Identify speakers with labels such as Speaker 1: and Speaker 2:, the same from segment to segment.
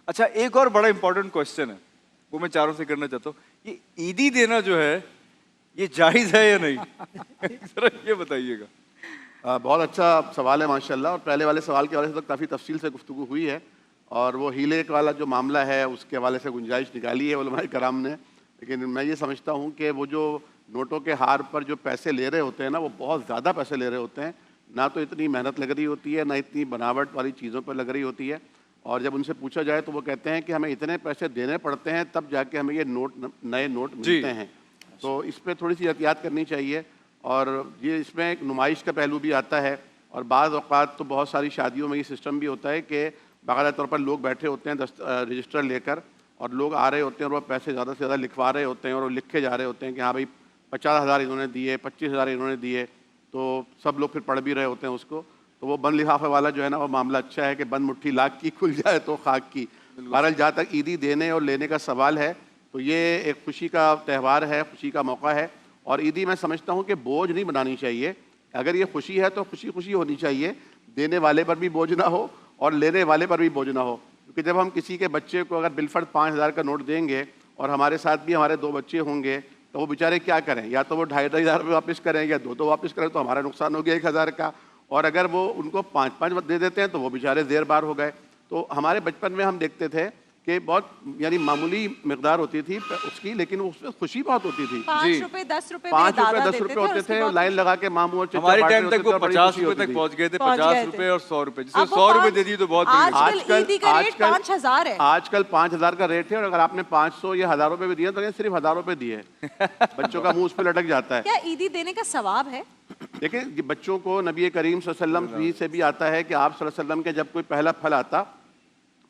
Speaker 1: اچھا ایک اور بڑا امپورٹنٹ کوشچن ہے, وہ میں چاروں سے کرنا چاہتا ہوں, یہ عیدی دینا جو ہے یہ جائز ہے یا نہیں؟ ذرا یہ بتائیے گا.
Speaker 2: بہت اچھا سوال ہے ماشاءاللہ, اور پہلے والے سوال کے حوالے سے تو کافی تفصیل سے گفتگو ہوئی ہے, اور وہ ہیلے والا جو معاملہ ہے اس کے حوالے سے گنجائش نکالی ہے علماء کرام نے. لیکن میں یہ سمجھتا ہوں کہ وہ جو نوٹوں کے ہار پر جو پیسے لے رہے ہوتے ہیں نا, وہ بہت زیادہ پیسے لے رہے ہوتے ہیں. نہ تو اتنی محنت لگ رہی ہوتی ہے, نہ اتنی بناوٹ والی چیزوں پر لگ رہی ہوتی ہے. اور جب ان سے پوچھا جائے تو وہ کہتے ہیں کہ ہمیں اتنے پیسے دینے پڑتے ہیں تب جا کے ہمیں یہ نئے نوٹ ملتے ہیں. تو اس پہ تھوڑی سی احتیاط کرنی چاہیے. اور یہ اس میں ایک نمائش کا پہلو بھی آتا ہے, اور بعض اوقات تو بہت ساری شادیوں میں یہ سسٹم بھی ہوتا ہے کہ باقاعدہ طور پر لوگ بیٹھے ہوتے ہیں رجسٹر لے کر, اور لوگ آ رہے ہوتے ہیں اور وہ پیسے زیادہ سے زیادہ لکھوا رہے ہوتے ہیں, اور وہ لکھے جا رہے ہوتے ہیں کہ ہاں بھائی 50,000 انہوں نے دیے, 25,000 انہوں نے دیے. تو سب لوگ پھر پڑھ بھی رہے ہوتے ہیں اس کو. تو وہ بند لفافے والا جو ہے نا, وہ معاملہ اچھا ہے کہ بند مٹھی لاکھ کی کھل جائے تو خاک کی. بہرحال جہاں تک عیدی دینے اور لینے کا سوال ہے تو یہ ایک خوشی کا تہوار ہے, خوشی کا موقع ہے. اور عیدی میں سمجھتا ہوں کہ بوجھ نہیں بنانی چاہیے. اگر یہ خوشی ہے تو خوشی خوشی ہونی چاہیے, دینے والے پر بھی بوجھ نہ ہو اور لینے والے پر بھی بوجھ نہ ہو. کیونکہ جب ہم کسی کے بچے کو اگر بالفرد 5,000 کا نوٹ دیں گے اور ہمارے ساتھ بھی ہمارے 2 بچے ہوں گے, تو وہ بیچارے کیا کریں؟ یا تو وہ 2,500 روپے واپس کریں یا 2 واپس کریں, تو ہمارا نقصان ہو گیا 1,000 کا. اور اگر وہ ان کو 5 دے دیتے ہیں تو وہ بیچارے زیر بار ہو گئے. تو ہمارے بچپن میں ہم دیکھتے تھے کہ بہت یعنی معمولی مقدار ہوتی تھی اس کی, لیکن اس میں خوشی بہت ہوتی تھی.
Speaker 3: 5 روپے 10 روپے
Speaker 2: 5 روپے ہوتے تھے, لائن لگا کے ماموں
Speaker 1: ہمارے ٹائم تک وہ 50 روپے تک پہنچ گئے تھے, 50 روپے اور 100 روپے. جس نے 100 روپے دے دی تو بہت
Speaker 3: آج کل عیدی کا ریٹ 5,000 ہے.
Speaker 2: آج کل 5,000 کا ریٹ ہے, اور اگر آپ نے 500 یا 1,000 روپے بھی دیے تو یہ صرف 1,000 روپے دیے. بچوں کا منہ اس پہ لٹک جاتا ہے.
Speaker 3: کیا عیدی دینے کا ثواب ہے؟
Speaker 2: دیکھیں بچوں کو نبی کریم صلی اللہ علیہ وسلم سے بھی آتا ہے کہ آپ صلی اللہ علیہ وسلم کے جب کوئی پہلا پھل آتا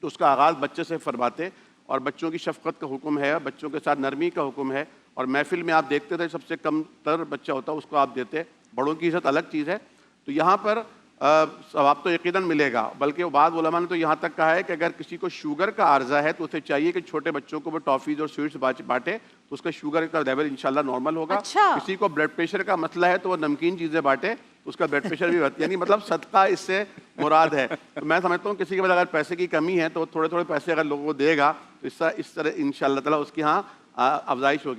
Speaker 2: تو اس کا آغاز بچے سے فرماتے, اور بچوں کی شفقت کا حکم ہے, بچوں کے ساتھ نرمی کا حکم ہے. اور محفل میں آپ دیکھتے تھے سب سے کم تر بچہ ہوتا اس کو آپ دیتے. بڑوں کی عزت الگ چیز ہے. تو یہاں پر ثواب تو یقیناً ملے گا. بلکہ بعض علماء نے تو یہاں تک کہا ہے کہ اگر کسی کو شوگر کا عارضہ ہے تو اسے چاہیے کہ چھوٹے بچوں کو وہ ٹافیز اور سویٹس بانٹے, تو اس کا شوگر کا لیول انشاءاللہ نارمل ہوگا. کسی کو بلڈ پریشر کا مسئلہ ہے تو وہ نمکین چیزیں بانٹے, اس کا بلڈ پریشر بھی بڑھتا ہے. یعنی مطلب صدقہ اس سے مراد ہے. تو میں سمجھتا ہوں کسی کے بعد اگر پیسے کی کمی ہے تو تھوڑے تھوڑے پیسے اگر لوگوں کو دے گا تو اس طرح انشاءاللہ تعالیٰ اس کی ہاں افزائش ہوگی.